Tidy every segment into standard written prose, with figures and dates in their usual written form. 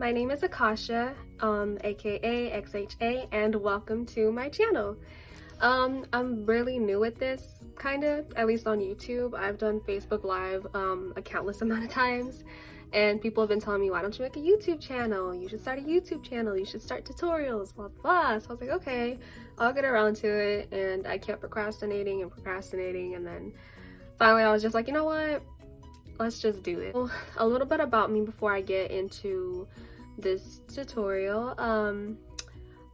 my name is Akaxha, aka XHA, and welcome to my channel. I'm really new at this, kind of, at least on YouTube. I've done Facebook Live a countless amount of times, and people have been telling me, why don't you make a YouTube channel? You should start a YouTube channel, you should start tutorials, blah blah. So I was like, okay, I'll get around to it, and I kept procrastinating, and then finally I was just like, you know what? Let's just do it. A little bit about me before I get into this tutorial.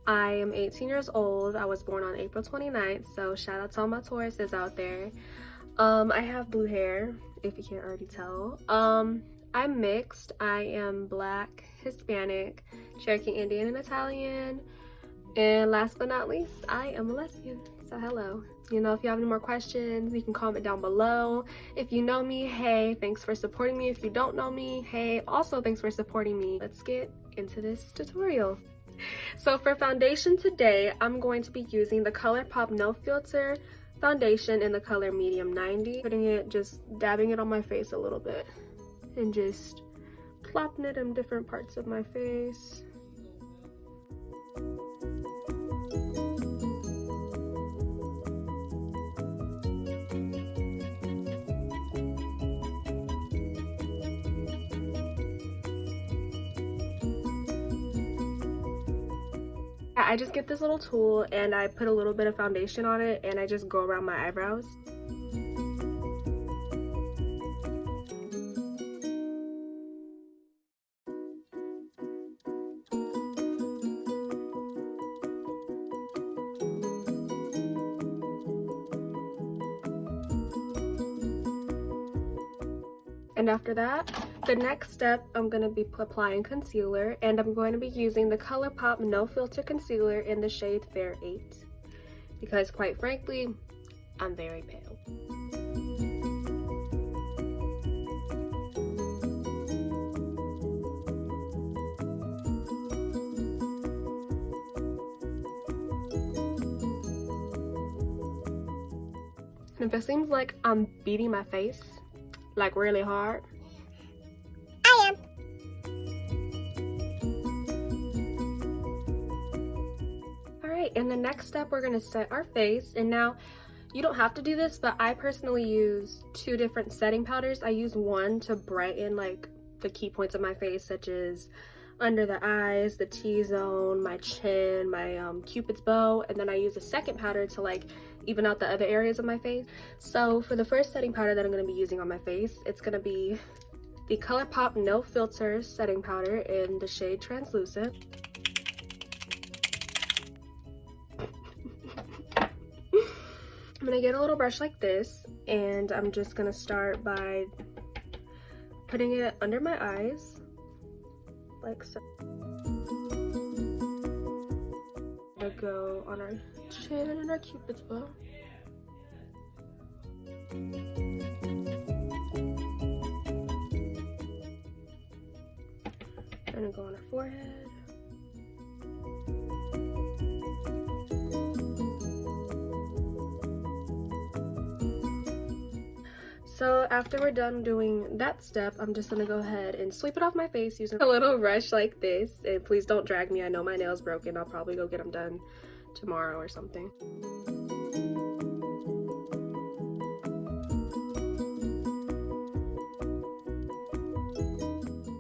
I am 18 years old. I was born on April 29th, so shout out to all my Tauruses out there. I have blue hair, if you can't already tell. I'm mixed. I am Black, Hispanic, Cherokee Indian, and Italian. And last but not least, I am a lesbian. So hello. You know, if you have any more questions, you can comment down below. If you know me, hey, thanks for supporting me. If you don't know me, hey, also thanks for supporting me. Let's get into this tutorial. So for foundation today, I'm going to be using the ColourPop No Filter foundation in the color medium 90. Putting it, just dabbing it on my face a little bit and just plopping it in different parts of my face. I just get this little tool and I put a little bit of foundation on it and I just go around my eyebrows. And after that, the next step, I'm going to be applying concealer, and I'm going to be using the ColourPop No Filter Concealer in the shade Fair 8, because quite frankly, I'm very pale. And if it seems like I'm beating my face, like really hard, I am. Alright, and the next step, we're going to set our face. And now you don't have to do this, but I personally use two different setting powders. I use one to brighten like the key points of my face, such as under the eyes, the T-zone, my chin, my cupid's bow, and then I use a second powder to like even out the other areas of my face. So for the first setting powder that I'm going to be using on my face, it's going to be the ColourPop No Filter setting powder in the shade Translucent. I'm going to get a little brush like this, and I'm just going to start by putting it under my eyes, like so. Gonna go on our chin and our cupid's bow. Gonna go on our forehead. So after we're done doing that step, I'm just gonna go ahead and sweep it off my face using a little brush like this. And please don't drag me. I know my nail's broken. I'll probably go get them done tomorrow or something.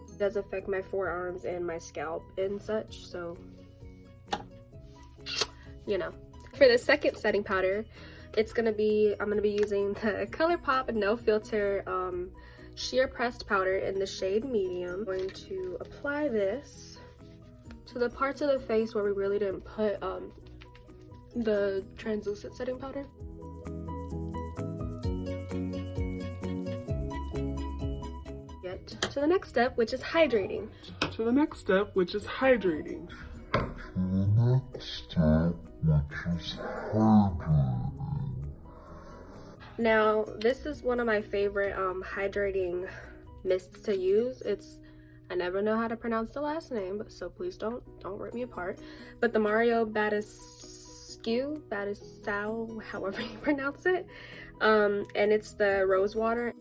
It does affect my forearms and my scalp and such, so you know. For the second setting powder, I'm gonna be using the ColourPop No Filter sheer pressed powder in the shade medium. I'm going to apply this to the parts of the face where we really didn't put the translucent setting powder. Get to the next step, which is hydrating. Now, this is one of my favorite hydrating mists to use. I never know how to pronounce the last name, so please don't rip me apart. But the Mario Badescu, however you pronounce it, and it's the rose water.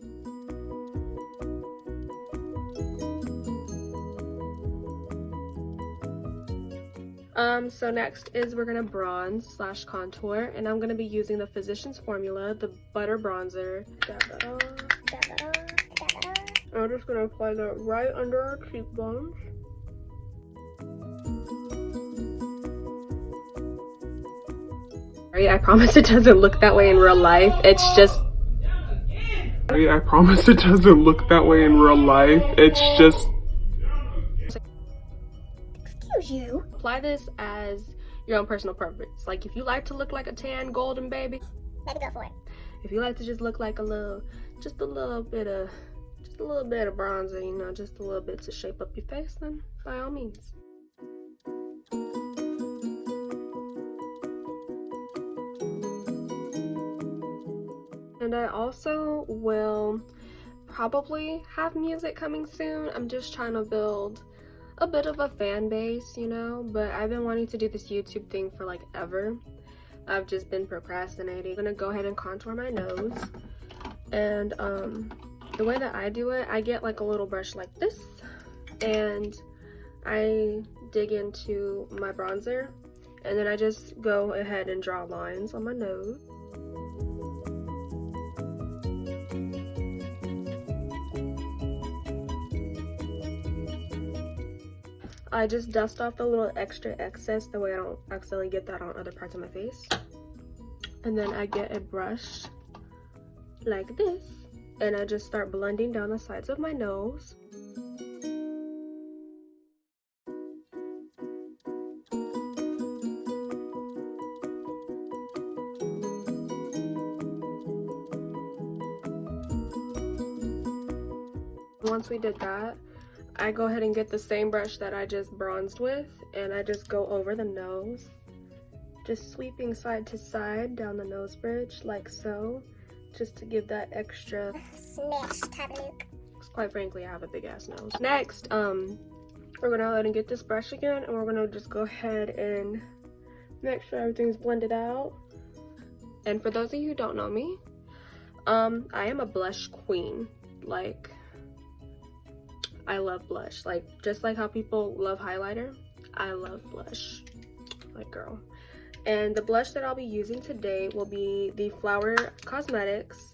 So next is we're gonna bronze slash contour, and I'm gonna be using the Physicians Formula, the Butter Bronzer. Dab that on. Dab it on, dab it on. I'm just gonna apply that right under our cheekbones. I promise it doesn't look that way in real life. It's just... I promise it doesn't look that way in real life. It's just... Excuse you. Apply this as your own personal preference. Like, if you like to look like a tan golden baby, Let me go for it. if you like to just look like a little bit of bronzer, you know, just a little bit to shape up your face, then by all means. And I also will probably have music coming soon. I'm just trying to build a bit of a fan base, you know, but I've been wanting to do this YouTube thing for like ever. I've just been procrastinating. I'm gonna go ahead and contour my nose, and the way that I do it, I get like a little brush like this, and I dig into my bronzer, and then I just go ahead and draw lines on my nose. I just dust off the little extra excess, that way I don't accidentally get that on other parts of my face. And then I get a brush like this, and I just start blending down the sides of my nose. Once we did that, I go ahead and get the same brush that I just bronzed with, and I just go over the nose, just sweeping side to side down the nose bridge like so, just to give that extra Smash type of look. quite frankly, I have a big ass nose. Next, we're gonna go ahead and get this brush again, and we're gonna just go ahead and make sure everything's blended out. And for those of you who don't know me, I am a blush queen. Like, I love blush. Like, just like how people love highlighter, I love blush. Like, girl. And the blush that I'll be using today will be the Flower Cosmetics,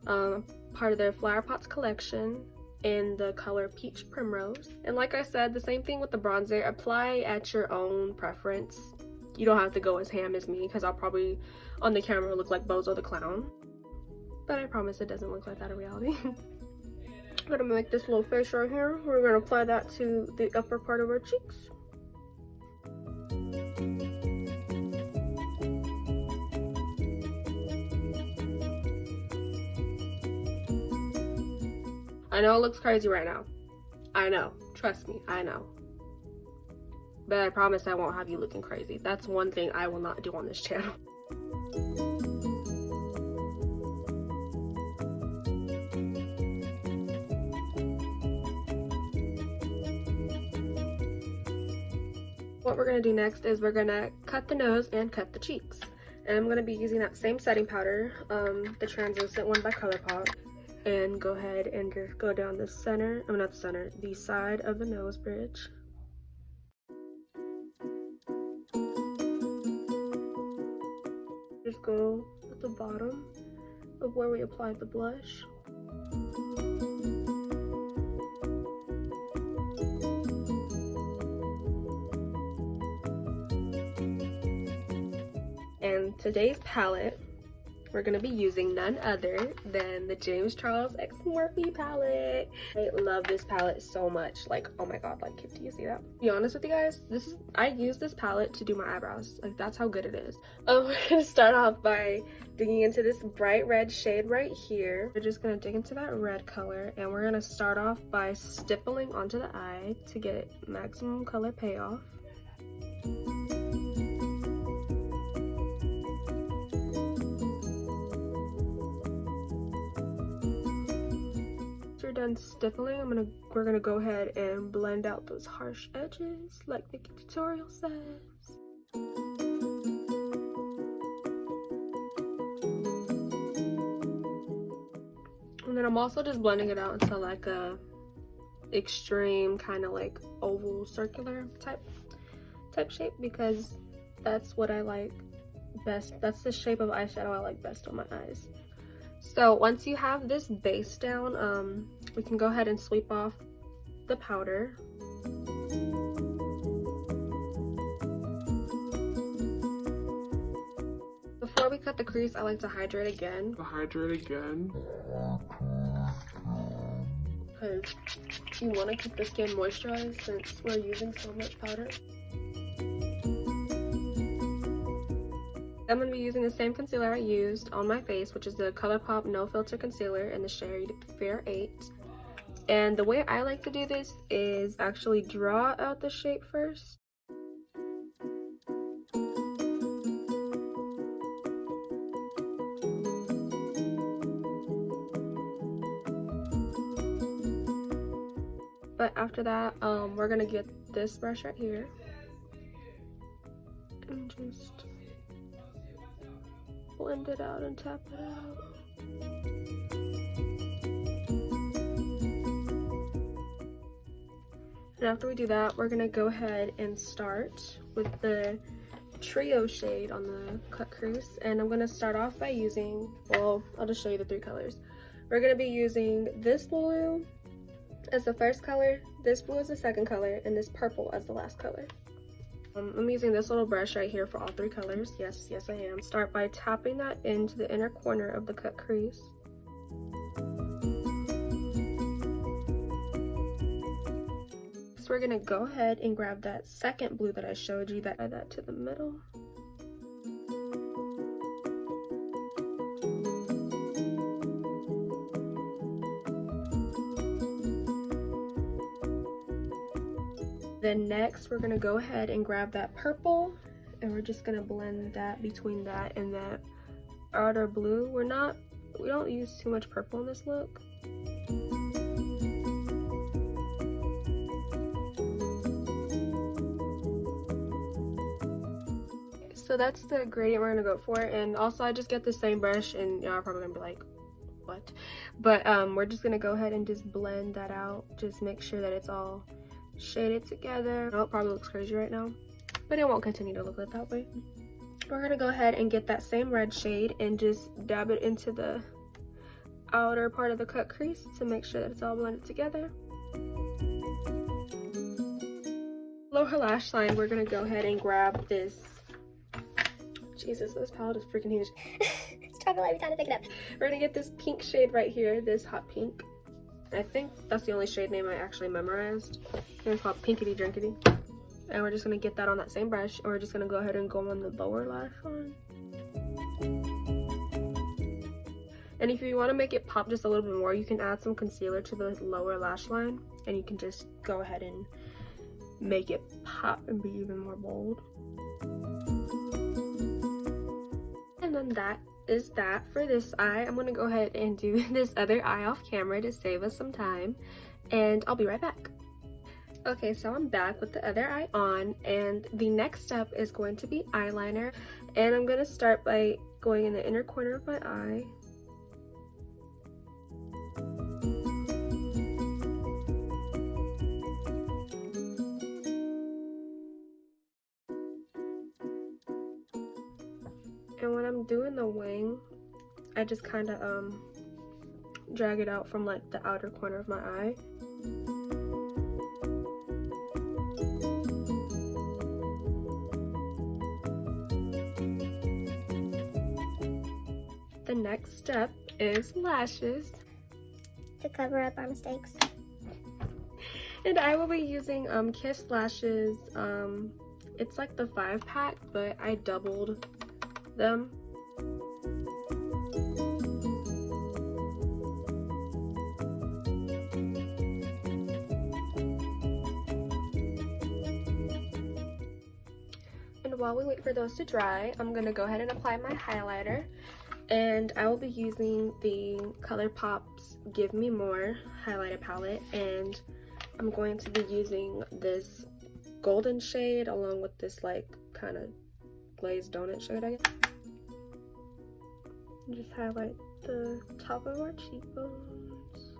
part of their Flower Pots collection, in the color Peach Primrose. And like I said, the same thing with the bronzer. Apply at your own preference. You don't have to go as ham as me, because I'll probably on the camera look like Bozo the Clown. But I promise it doesn't look like that in reality. I'm gonna make this little face right here. We're gonna apply that to the upper part of our cheeks. I know it looks crazy right now. I know. Trust me, I know. But I promise I won't have you looking crazy. That's one thing I will not do on this channel. What we're gonna do next is we're gonna cut the nose and cut the cheeks. And I'm gonna be using that same setting powder, the translucent one by ColourPop. And go ahead and just go down the center, I mean not the center, the side of the nose bridge. Just go at the bottom of where we applied the blush. And today's palette, we're gonna be using none other than the James Charles X Morphe palette. I love this palette so much. Like, oh my god, like, do you see that? To be honest with you guys, I use this palette to do my eyebrows. Like, that's how good it is. We're gonna start off by digging into this bright red shade right here. We're just gonna dig into that red color, and we're gonna start off by stippling onto the eye to get maximum color payoff. Done stippling, we're gonna go ahead and blend out those harsh edges like the tutorial says. And then I'm also just blending it out into like a extreme kind of like oval circular type. type shape because that's what I like best. That's the shape of eyeshadow I like best on my eyes. So once you have this base down, we can go ahead and sweep off the powder. Before we cut the crease, I like to hydrate again. Because you want to keep the skin moisturized since we're using so much powder. I'm going to be using the same concealer I used on my face, which is the ColourPop No Filter Concealer in the shade Fair 8. And the way I like to do this is actually draw out the shape first. But after that, we're gonna get this brush right here and just blend it out and tap it out. And after we do that, we're gonna go ahead and start with the Trio shade on the cut crease. And I'm gonna start off by using, well, I'll just show you the 3 colors. We're gonna be using this blue as the first color, this blue as the second color, and this purple as the last color. I'm using this little brush right here for all 3 colors. Yes, I am. Start by tapping that into the inner corner of the cut crease. So we're gonna go ahead and grab that second blue that I showed you, add that to the middle. Then next, we're gonna go ahead and grab that purple, and we're just gonna blend that between that and that outer blue. We don't use too much purple in this look. So that's the gradient we're gonna go for. And also I just get the same brush, and y'all are probably gonna be like, what? But we're just gonna go ahead and just blend that out. Just make sure that it's all shaded together. I know it probably looks crazy right now, but it won't continue to look like that way. We're gonna go ahead and get that same red shade and just dab it into the outer part of the cut crease to make sure that it's all blended together. Below her lash line, we're gonna go ahead and grab this. Jesus, this palette is freaking huge. Struggle every time to pick it up. We're gonna get this pink shade right here, this hot pink. I think that's the only shade name I actually memorized. It's called Pinkity Drinkity. And we're just gonna get that on that same brush, and we're just gonna go ahead and go on the lower lash line. And if you want to make it pop just a little bit more, you can add some concealer to the lower lash line, and you can just go ahead and make it pop and be even more bold. And then that is that for this eye. I'm gonna go ahead and do this other eye off camera to save us some time, and I'll be right back. Okay, so I'm back with the other eye on, and the next step is going to be eyeliner. And I'm gonna start by going in the inner corner of my eye. And when I'm doing the wing, I just kind of drag it out from like the outer corner of my eye. The next step is lashes. To cover up our mistakes. And I will be using Kiss lashes. It's like the 5-pack, but I doubled them. And while we wait for those to dry, I'm gonna go ahead and apply my highlighter. And I will be using the ColourPop's Give Me More highlighter palette, and I'm going to be using this golden shade along with this like kind of glazed donut shade, I guess. Just highlight the top of our cheekbones.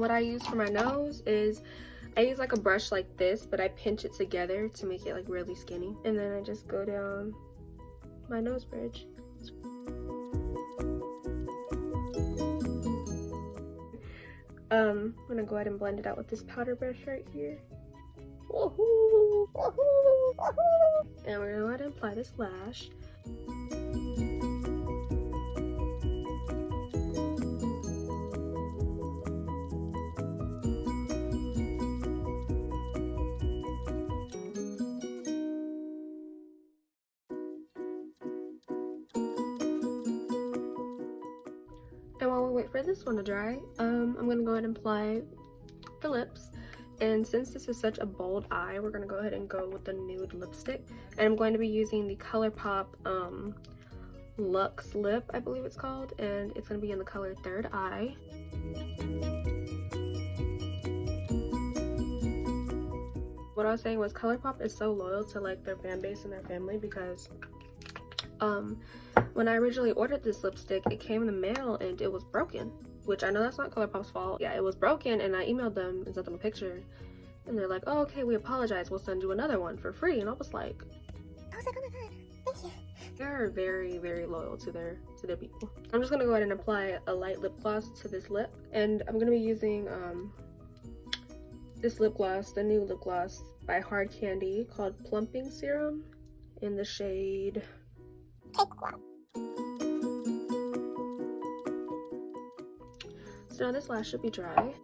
what I use for my nose is I use like a brush like this, but I pinch it together to make it like really skinny, and then I just go down my nose bridge. I'm gonna go ahead and blend it out with this powder brush right here. Woohoo! Woohoo! Woohoo! And we're gonna go ahead and apply this lash. And while we wait for this one to dry, I'm gonna go ahead and apply the lips. And since this is such a bold eye, we're gonna go ahead and go with the nude lipstick. And I'm going to be using the ColourPop Luxe Lip, I believe it's called, and it's gonna be in the color Third Eye. What I was saying was ColourPop is so loyal to like their fan base and their family, because when I originally ordered this lipstick, it came in the mail and it was broken, which I know that's not ColourPop's fault. Yeah, it was broken, and I emailed them and sent them a picture, and they're like, oh, okay, we apologize, we'll send you another one for free. And I was like, oh my god, thank you. they're very, very loyal to their people. I'm just gonna go ahead and apply a light lip gloss to this lip, and I'm gonna be using this lip gloss, the new lip gloss by Hard Candy, called Plumping Serum, in the shade Cakewalk. So now this lash should be dry.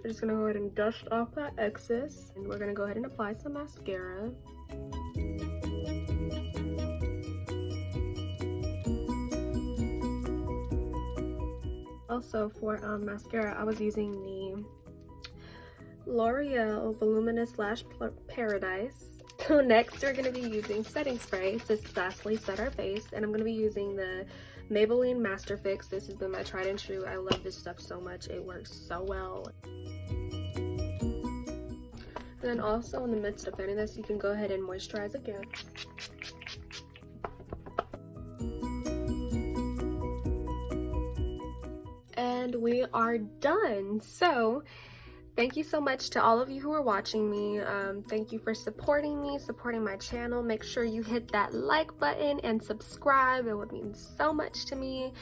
We're just gonna go ahead and dust off that excess, and we're gonna go ahead and apply some mascara. Also for mascara, I was using the L'Oreal Voluminous Lash Paradise. So next we're going to be using setting spray to lastly set our face, and I'm going to be using the Maybelline Master Fix. This has been my tried and true. I love this stuff so much. It works so well. And then also in the midst of setting this, you can go ahead and moisturize again. And we are done. So thank you so much to all of you who are watching me. Thank you for supporting me, supporting my channel. Make sure you hit that like button and subscribe. It would mean so much to me.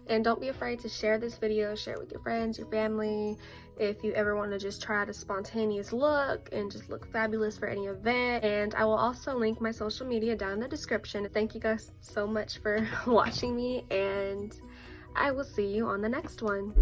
And don't be afraid to share this video, share it with your friends, your family. If you ever want to just try out a spontaneous look and just look fabulous for any event. And I will also link my social media down in the description. Thank you guys so much for watching me, and I will see you on the next one.